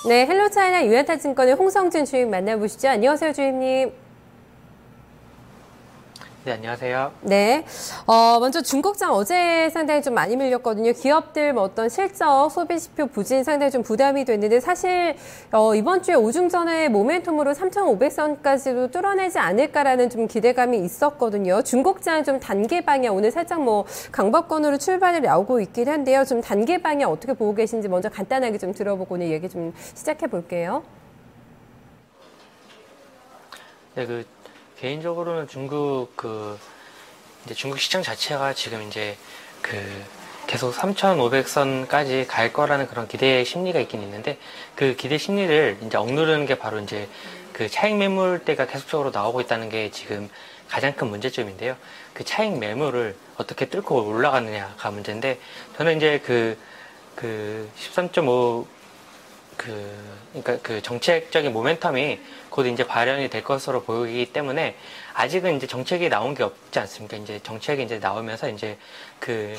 네, 헬로차이나 유한타증권의 홍성준 주임 만나보시죠. 안녕하세요, 주임님. 네, 안녕하세요. 네, 먼저 중국장 어제 상당히 좀 많이 밀렸거든요. 기업들 뭐 어떤 실적, 소비지표 부진 상당히 좀 부담이 됐는데 사실 이번 주에 오중전의 모멘텀으로 3,500선까지도 뚫어내지 않을까라는 좀 기대감이 있었거든요. 중국장 좀 단계 방향 오늘 살짝 뭐 강박권으로 출발을 나오고 있긴 한데요. 좀 단계 방향 어떻게 보고 계신지 먼저 간단하게 좀 들어보고 오늘 얘기 좀 시작해 볼게요. 네, 개인적으로는 이제 중국 시장 자체가 지금 이제 계속 3,500선까지 갈 거라는 그런 기대 심리가 있긴 있는데, 그 기대 심리를 이제 억누르는 게 바로 이제 그 차익 매물대가 계속적으로 나오고 있다는 게 지금 가장 큰 문제점인데요. 그 차익 매물을 어떻게 뚫고 올라가느냐가 문제인데, 저는 이제 13.5 그러니까 그 정책적인 모멘텀이 곧 이제 발현이 될 것으로 보이기 때문에 아직은 이제 정책이 나온 게 없지 않습니까? 이제 정책이 이제 나오면서 이제 그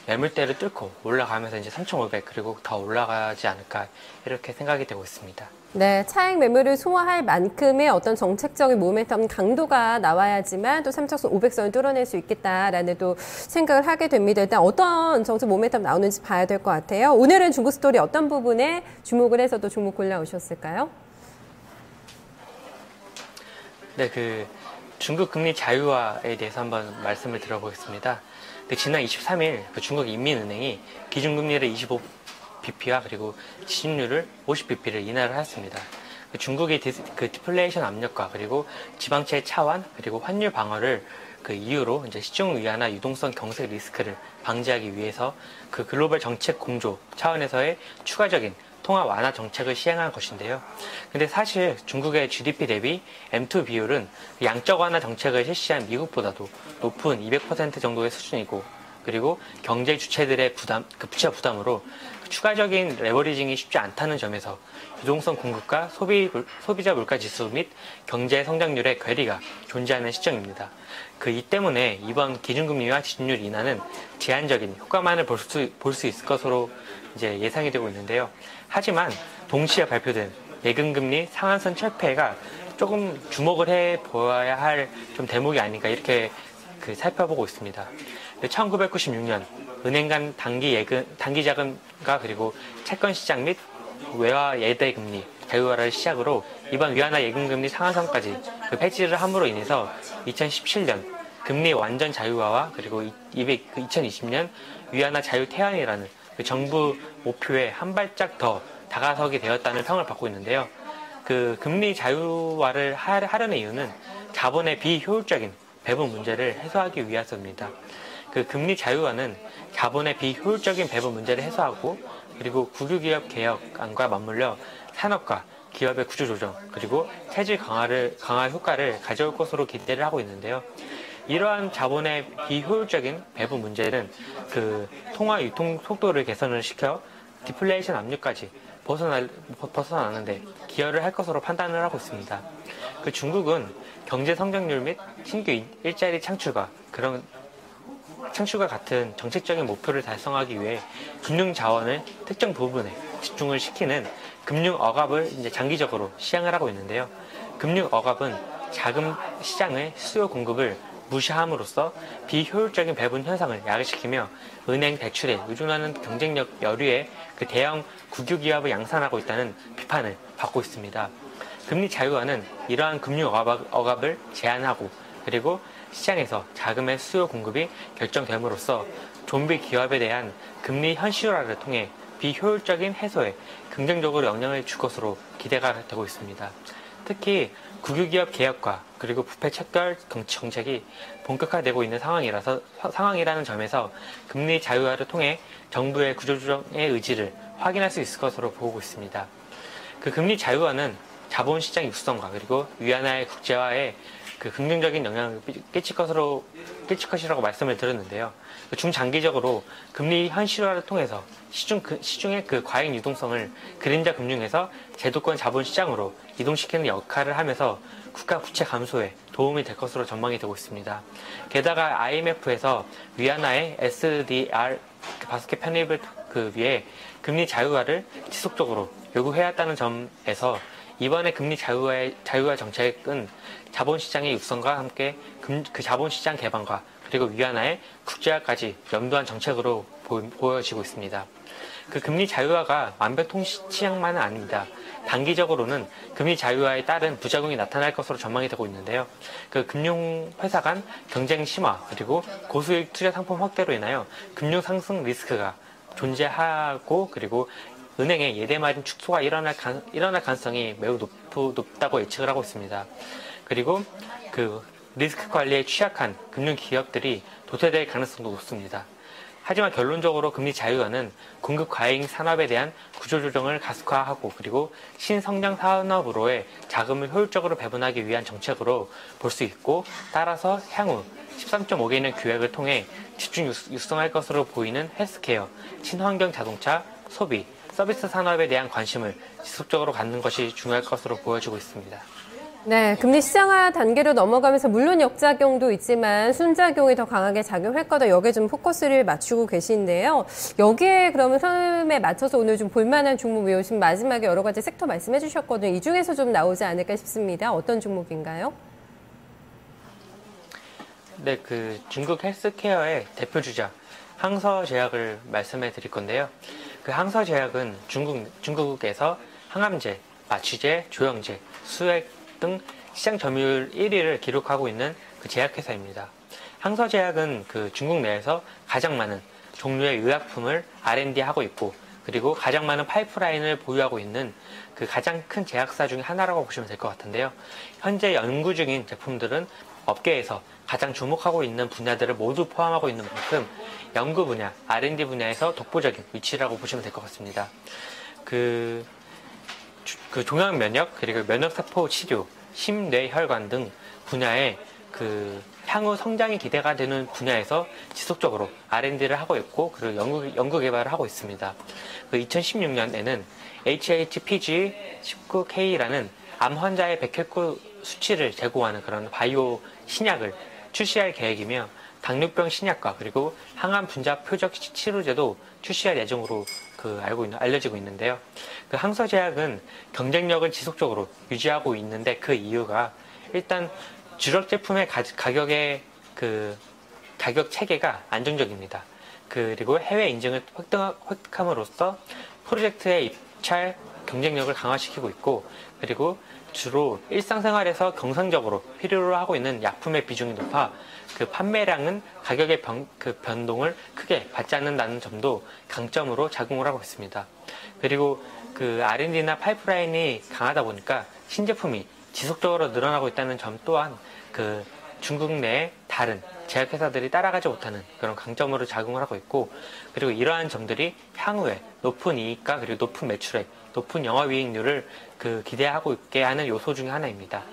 매물대를 뚫고 올라가면서 이제 3,500 그리고 더 올라가지 않을까 이렇게 생각이 되고 있습니다. 네, 차익 매물을 소화할 만큼의 어떤 정책적인 모멘텀 강도가 나와야지만 또 3,500선을 뚫어낼 수 있겠다라는 또 생각을 하게 됩니다. 일단 어떤 정책 모멘텀 나오는지 봐야 될 것 같아요. 오늘은 중국 스토리 어떤 부분에 주목을 해서 또 종목 골라오셨을까요? 네, 중국 금리 자유화에 대해서 한번 말씀을 드려보겠습니다. 지난 23일 중국 인민은행이 기준금리를 25bp와 그리고 지준율을 50bp를 인하를 하였습니다. 중국의 디플레이션 압력과 그리고 지방채 차환 그리고 환율 방어를 이유로 이제 시중 위안화 유동성 경색 리스크를 방지하기 위해서 글로벌 정책 공조 차원에서의 추가적인 통화 완화 정책을 시행한 것인데요. 근데 사실 중국의 GDP 대비 M2 비율은 양적 완화 정책을 실시한 미국보다도 높은 200% 정도의 수준이고, 그리고 경제 주체들의 부채 부담으로 추가적인 레버리징이 쉽지 않다는 점에서 유동성 공급과 소비자 물가 지수 및 경제 성장률의 괴리가 존재하는 시점입니다. 이 때문에 이번 기준금리와 지준율 인하는 제한적인 효과만을 볼 수 있을 것으로 이제 예상이 되고 있는데요. 하지만 동시에 발표된 예금금리 상한선 철폐가 조금 주목을 해 보아야 할 좀 대목이 아닌가 이렇게 살펴보고 있습니다. 1996년 은행 간 단기 자금과 그리고 채권 시장 및 외화 예대 금리 자유화를 시작으로 이번 위안화 예금금리 상한선까지 폐지를 함으로 인해서 2017년 금리 완전 자유화와 그리고 2020년 위안화 자유 태안이라는 정부 목표에 한 발짝 더 다가서게 되었다는 평을 받고 있는데요. 금리 자유화를 하려는 이유는 자본의 비효율적인 배분 문제를 해소하기 위해서입니다. 금리 자유화는 자본의 비효율적인 배분 문제를 해소하고, 그리고 국유기업 개혁안과 맞물려 산업과 기업의 구조조정 그리고 체질 강화 효과를 가져올 것으로 기대를 하고 있는데요. 이러한 자본의 비효율적인 배분 문제는 통화 유통 속도를 개선을 시켜 디플레이션 압력까지 벗어나는데 기여를 할 것으로 판단을 하고 있습니다. 중국은 경제 성장률 및 신규 일자리 창출과 같은 정책적인 목표를 달성하기 위해 금융 자원을 특정 부분에 집중을 시키는 금융 억압을 이제 장기적으로 시행을 하고 있는데요. 금융 억압은 자금 시장의 수요 공급을 무시함으로써 비효율적인 배분 현상을 야기시키며 은행 대출에 의존하는 경쟁력 여류의 대형 국유기업을 양산하고 있다는 비판을 받고 있습니다. 금리 자유화는 이러한 금융 억압을 제한하고, 그리고 시장에서 자금의 수요 공급이 결정됨으로써 좀비 기업에 대한 금리 현실화를 통해 비효율적인 해소에 긍정적으로 영향을 줄 것으로 기대가 되고 있습니다. 특히 국유기업 개혁과 그리고 부패 척결 정책이 본격화되고 있는 상황이라는 점에서 금리 자유화를 통해 정부의 구조조정의 의지를 확인할 수 있을 것으로 보고 있습니다. 금리 자유화는 자본시장 육성과 그리고 위안화의 국제화에 긍정적인 영향을 끼칠 것이라고 말씀을 드렸는데요. 중장기적으로 금리 현실화를 통해서 시중의 과잉 유동성을 그림자 금융에서 제도권 자본시장으로 이동시키는 역할을 하면서 국가 부채 감소에 도움이 될 것으로 전망이 되고 있습니다. 게다가 IMF에서 위안화의 바스켓 편입을 위해 금리 자유화를 지속적으로 요구해왔다는 점에서 이번에 금리 자유화 정책은 자본시장의 육성과 함께 그 자본시장 개방과 그리고 위안화의 국제화까지 염두한 정책으로 보여지고 있습니다. 그 금리 자유화가 완벽 통치량만은 아닙니다. 단기적으로는 금리 자유화에 따른 부작용이 나타날 것으로 전망이 되고 있는데요. 그 금융회사 간 경쟁 심화 그리고 고수익 투자 상품 확대로 인하여 금융 상승 리스크가 존재하고 그리고 은행의 예대 마진 축소가 일어날 가능성이 매우 높다고 예측을 하고 있습니다. 그리고 그 리스크 관리에 취약한 금융 기업들이 도태될 가능성도 높습니다. 하지만 결론적으로 금리 자유화는 공급 과잉 산업에 대한 구조조정을 가속화하고 그리고 신성장 산업으로의 자금을 효율적으로 배분하기 위한 정책으로 볼 수 있고 따라서 향후 13.5개년 규약을 통해 집중 육성할 것으로 보이는 헬스케어, 친환경 자동차, 소비, 서비스 산업에 대한 관심을 지속적으로 갖는 것이 중요할 것으로 보여지고 있습니다. 네, 금리 시장화 단계로 넘어가면서 물론 역작용도 있지만 순작용이 더 강하게 작용할 거다. 여기에 좀 포커스를 맞추고 계신데요. 여기에 그러면 흐름에 맞춰서 오늘 좀 볼만한 종목 외우신 마지막에 여러 가지 섹터 말씀해 주셨거든요. 이 중에서 좀 나오지 않을까 싶습니다. 어떤 종목인가요? 네, 그 중국 헬스케어의 대표주자 항서제약을 말씀해 드릴 건데요. 그 항서제약은 중국에서 항암제, 마취제, 조영제, 수액 등 시장 점유율 1위를 기록하고 있는 그 제약회사입니다. 항서제약은 그 중국 내에서 가장 많은 종류의 의약품을 R&D하고 있고 그리고 가장 많은 파이프라인을 보유하고 있는 그 가장 큰 제약사 중에 하나라고 보시면 될 것 같은데요. 현재 연구 중인 제품들은 업계에서 가장 주목하고 있는 분야들을 모두 포함하고 있는 만큼 연구 분야, R&D 분야에서 독보적인 위치라고 보시면 될 것 같습니다. 그 종양 면역 그리고 면역세포 치료, 심뇌혈관 등 분야의 그 향후 성장이 기대가 되는 분야에서 지속적으로 R&D를 하고 있고 그리고 연구 개발을 하고 있습니다. 그 2016년에는 HHPG19K라는 암 환자의 백혈구 수치를 제고하는 그런 바이오 신약을 출시할 계획이며 당뇨병 신약과 그리고 항암 분자 표적 치료제도 출시할 예정으로 알려지고 있는데요. 그 항서제약은 경쟁력을 지속적으로 유지하고 있는데 그 이유가 일단 주력 제품의 가격의 가격 체계가 안정적입니다. 그리고 해외 인증을 획득함으로써 프로젝트의 입찰 경쟁력을 강화시키고 있고 그리고 주로 일상생활에서 정상적으로 필요로 하고 있는 약품의 비중이 높아 그 판매량은 가격의 변동을 크게 받지 않는다는 점도 강점으로 작용을 하고 있습니다. 그리고 그 R&D나 파이프라인이 강하다 보니까 신제품이 지속적으로 늘어나고 있다는 점 또한 그 중국 내 다른 제약회사들이 따라가지 못하는 그런 강점으로 작용을 하고 있고 그리고 이러한 점들이 향후에 높은 이익과 그리고 높은 매출액, 높은 영업이익률을 기대하고 있게 하는 요소 중에 하나입니다.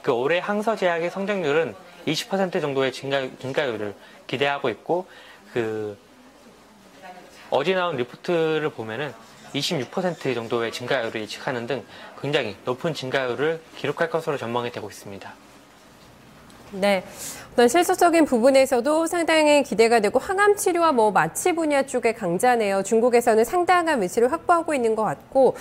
그 올해 항서제약의 성장률은 20% 정도의 증가율을 기대하고 있고 어제 나온 리포트를 보면은 26% 정도의 증가율을 예측하는 등 굉장히 높은 증가율을 기록할 것으로 전망이 되고 있습니다. 네. 어떤 실질적인 부분에서도 상당히 기대가 되고 항암 치료와 마취 분야 쪽에 강자네요. 중국에서는 상당한 위치를 확보하고 있는 것 같고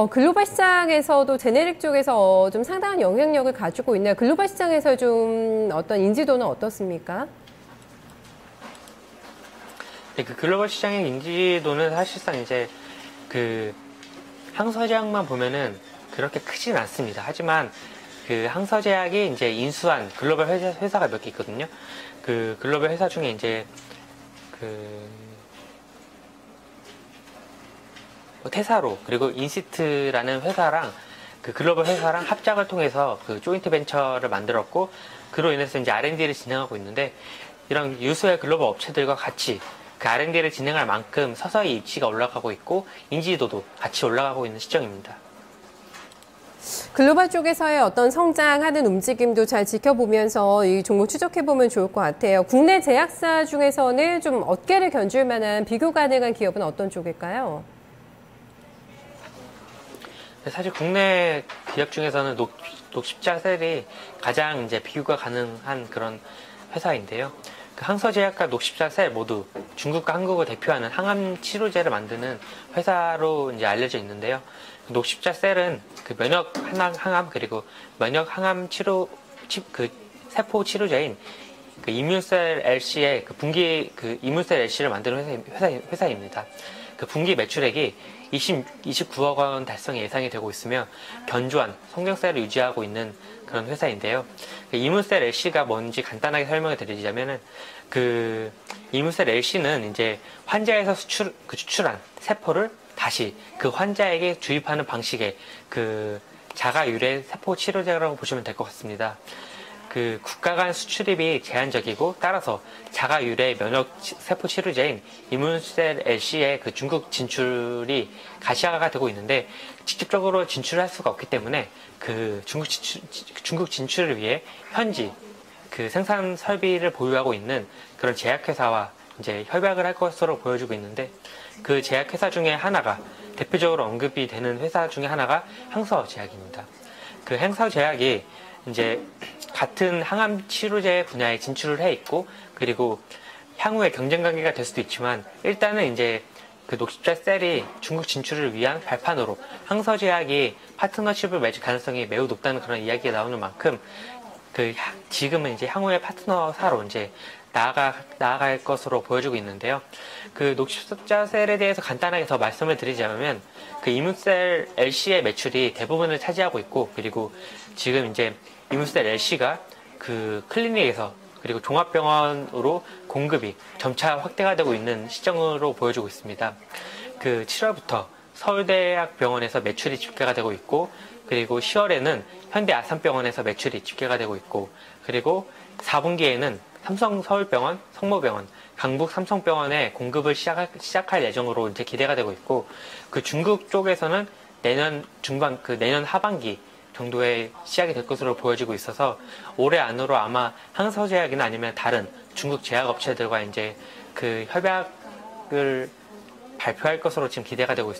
글로벌 시장에서도 제네릭 쪽에서 좀 상당한 영향력을 가지고 있나요? 글로벌 시장에서 좀 어떤 인지도는 어떻습니까? 네, 그 글로벌 시장의 인지도는 사실상 이제 항서제약만 보면은 그렇게 크진 않습니다. 하지만 항서제약이 이제 인수한 글로벌 회사가 몇 개 있거든요. 그 글로벌 회사 중에 이제 테사로 그리고 인시트라는 회사랑 글로벌 회사랑 합작을 통해서 조인트 벤처를 만들었고 그로 인해서 이제 R&D를 진행하고 있는데 이런 유수의 글로벌 업체들과 같이 R&D를 진행할 만큼 서서히 입지가 올라가고 있고 인지도도 같이 올라가고 있는 시점입니다. 글로벌 쪽에서의 어떤 성장하는 움직임도 잘 지켜보면서 이 종목 추적해보면 좋을 것 같아요. 국내 제약사 중에서는 좀 어깨를 견줄 만한 비교 가능한 기업은 어떤 쪽일까요? 사실 국내 기업 중에서는 녹십자셀이 가장 이제 비교가 가능한 그런 회사인데요. 그 항서제약과 녹십자셀 모두 중국과 한국을 대표하는 항암 치료제를 만드는 회사로 이제 알려져 있는데요. 녹십자셀은 그 면역 항암 그리고 면역 항암 치료 그 세포 치료제인 그 이뮨셀 LC의 그 분기 그 이뮨셀 LC를 만드는 회사입니다. 그 분기 매출액이 29억 원 달성이 예상이 되고 있으며 견조한 성장세를 유지하고 있는 그런 회사인데요. 그 이뮨셀 LC가 뭔지 간단하게 설명을 드리자면은 그 이뮨셀 LC는 이제 환자에서 추출한 세포를 다시 그 환자에게 주입하는 방식의 그 자가 유래 세포 치료제라고 보시면 될 것 같습니다. 그 국가 간 수출입이 제한적이고 따라서 자가 유래 면역 세포 치료제인 이뮨셀 LC의 그 중국 진출이 가시화가 되고 있는데 직접적으로 진출할 수가 없기 때문에 그 중국 진출을 위해 현지 그 생산 설비를 보유하고 있는 그런 제약회사와 이제 협약을 할 것으로 보여지고 있는데 그 제약회사 중에 하나가 대표적으로 언급이 되는 회사 중에 하나가 항서제약입니다. 그 항서제약이 이제 같은 항암 치료제 분야에 진출을 해 있고 그리고 향후에 경쟁 관계가 될 수도 있지만 일단은 이제 그 녹십자셀이 중국 진출을 위한 발판으로 항서제약이 파트너십을 맺을 가능성이 매우 높다는 그런 이야기가 나오는 만큼 그 지금은 이제 향후의 파트너사로 이제 나아갈 것으로 보여지고 있는데요. 그 녹십자셀에 대해서 간단하게 더 말씀을 드리자면 그 이뮨셀 LC의 매출이 대부분을 차지하고 있고 그리고 지금 이제 이뮨셀 LC가 그 클리닉에서 그리고 종합병원으로 공급이 점차 확대가 되고 있는 시점으로 보여지고 있습니다. 그 7월부터 서울대학병원에서 매출이 집계가 되고 있고 그리고 10월에는 현대아산병원에서 매출이 집계가 되고 있고 그리고 4분기에는 삼성서울병원, 성모병원, 강북삼성병원에 공급을 시작할 예정으로 이제 기대가 되고 있고 그 중국 쪽에서는 내년 중반, 내년 하반기 정도에 시작이 될 것으로 보여지고 있어서 올해 안으로 아마 항서제약이나 아니면 다른 중국 제약업체들과 이제 그 협약을 발표할 것으로 지금 기대가 되고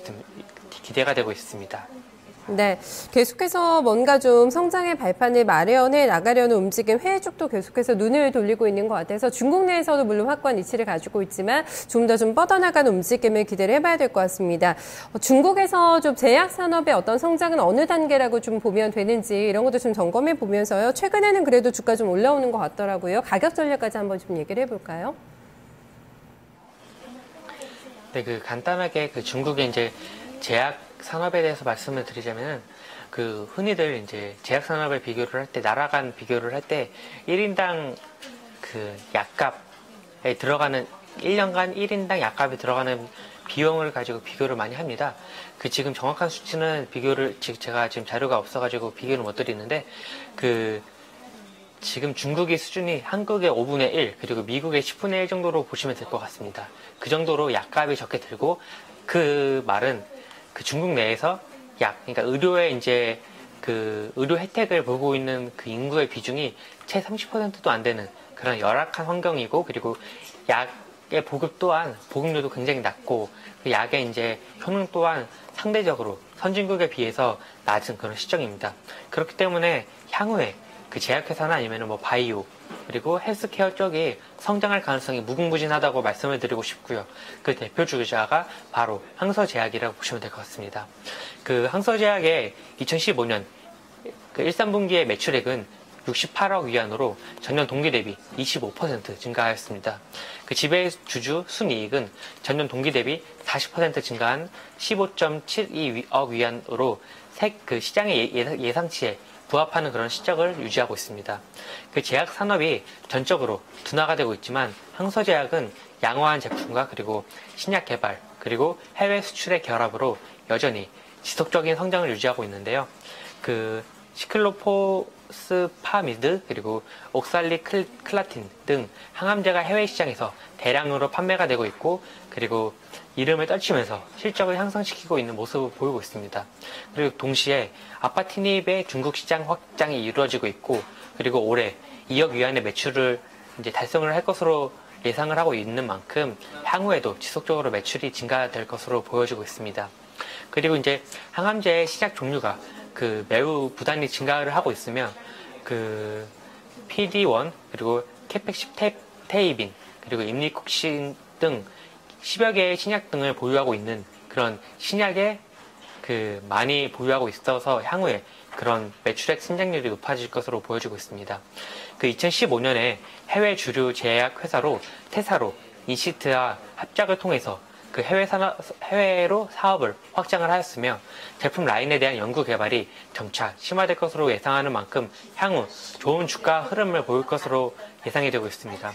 있습니다. 네, 계속해서 뭔가 좀 성장의 발판을 마련해 나가려는 움직임, 해외 쪽도 계속해서 눈을 돌리고 있는 것 같아서 중국 내에서도 물론 확고한 이치를 가지고 있지만 좀 더 좀 뻗어나가는 움직임을 기대를 해봐야 될 것 같습니다. 중국에서 좀 제약 산업의 어떤 성장은 어느 단계라고 좀 보면 되는지 이런 것도 좀 점검해 보면서요. 최근에는 그래도 주가 좀 올라오는 것 같더라고요. 가격 전략까지 한번 좀 얘기를 해볼까요? 네, 그 간단하게 그 중국의 이제 제약 산업에 대해서 말씀을 드리자면은 그 흔히들 이제 제약 산업을 비교를 할 때 나라 간 비교를 할 때 1인당 그 약값에 들어가는 1년간 1인당 약값에 들어가는 비용을 가지고 비교를 많이 합니다. 그 지금 정확한 수치는 제가 지금 자료가 없어가지고 비교를 못 드리는데 그 지금 중국의 수준이 한국의 5분의 1 그리고 미국의 10분의 1 정도로 보시면 될 것 같습니다. 그 정도로 약값이 적게 들고 그 말은 그 중국 내에서 그러니까 의료에 이제 그 의료 혜택을 보고 있는 그 인구의 비중이 채 30%도 안 되는 그런 열악한 환경이고 그리고 약의 보급률도 굉장히 낮고 그 약의 이제 효능 또한 상대적으로 선진국에 비해서 낮은 그런 시점입니다. 그렇기 때문에 향후에 그 제약회사나 아니면 뭐 바이오 그리고 헬스케어 쪽이 성장할 가능성이 무궁무진하다고 말씀을 드리고 싶고요. 그 대표 주자가 바로 항서제약이라고 보시면 될 것 같습니다. 그 항서제약의 2015년 그 1~3분기의 매출액은 68억 위안으로 전년 동기 대비 25% 증가하였습니다. 그 지배주주 순이익은 전년 동기 대비 40% 증가한 15.72억 위안으로 그 시장의 예상치에 부합하는 그런 실적을 유지하고 있습니다. 그 제약 산업이 전적으로 둔화가 되고 있지만 항서제약은 양호한 제품과 그리고 신약 개발 그리고 해외 수출의 결합으로 여전히 지속적인 성장을 유지하고 있는데요. 그 시클로포스파미드 그리고 옥살리클라틴 등 항암제가 해외 시장에서 대량으로 판매가 되고 있고 그리고 이름을 떨치면서 실적을 향상시키고 있는 모습을 보이고 있습니다. 그리고 동시에 아파티닙의 중국 시장 확장이 이루어지고 있고 그리고 올해 2억 위안의 매출을 이제 달성을 할 것으로 예상을 하고 있는 만큼 향후에도 지속적으로 매출이 증가될 것으로 보여지고 있습니다. 그리고 이제 항암제의 시작 종류가 그 매우 부단히 증가를 하고 있으며 그 PD1 그리고 스테이빈, 그리고 임리콕신 등 10여 개의 신약 등을 보유하고 있는 그런 신약에 많이 보유하고 있어서 향후에 그런 매출액 성장률이 높아질 것으로 보여지고 있습니다. 2015년에 해외 주류 제약 회사로 테사로 인시트와 합작을 통해서 해외로 사업을 확장을 하였으며 제품 라인에 대한 연구 개발이 점차 심화될 것으로 예상하는 만큼 향후 좋은 주가 흐름을 보일 것으로 예상이 되고 있습니다.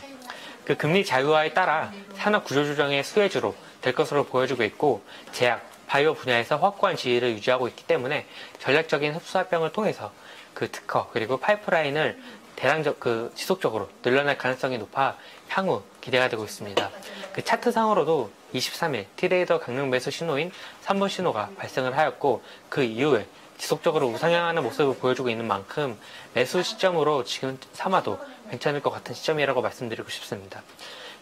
금리 자유화에 따라 산업 구조 조정의 수혜주로 될 것으로 보여지고 있고 제약, 바이오 분야에서 확고한 지위를 유지하고 있기 때문에 전략적인 흡수 합병을 통해서 특허 그리고 파이프라인을 지속적으로 늘려날 가능성이 높아 향후 기대가 되고 있습니다. 차트상으로도 23일 트레이더 강력 매수 신호인 3번 신호가 발생을 하였고 그 이후에 지속적으로 우상향하는 모습을 보여주고 있는 만큼 매수 시점으로 지금 삼아도 괜찮을 것 같은 시점이라고 말씀드리고 싶습니다.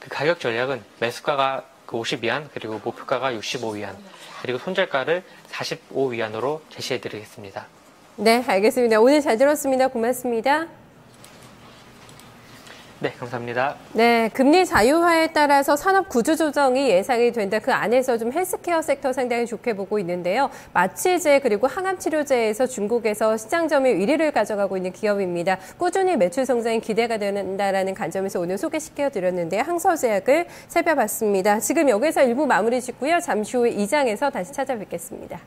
가격 전략은 매수가가 52위안 그리고 목표가가 65위안 그리고 손절가를 45위안으로 제시해 드리겠습니다. 네, 알겠습니다. 오늘 잘 들었습니다. 고맙습니다. 네, 감사합니다. 네, 금리 자유화에 따라서 산업 구조 조정이 예상이 된다. 그 안에서 좀 헬스케어 섹터 상당히 좋게 보고 있는데요. 마취제 그리고 항암 치료제에서 중국에서 시장 점유율 1위를 가져가고 있는 기업입니다. 꾸준히 매출 성장이 기대가 된다라는 관점에서 오늘 소개시켜 드렸는데요. 항서제약을 살펴봤습니다. 지금 여기서 1부 마무리 짓고요. 잠시 후에 2장에서 다시 찾아뵙겠습니다.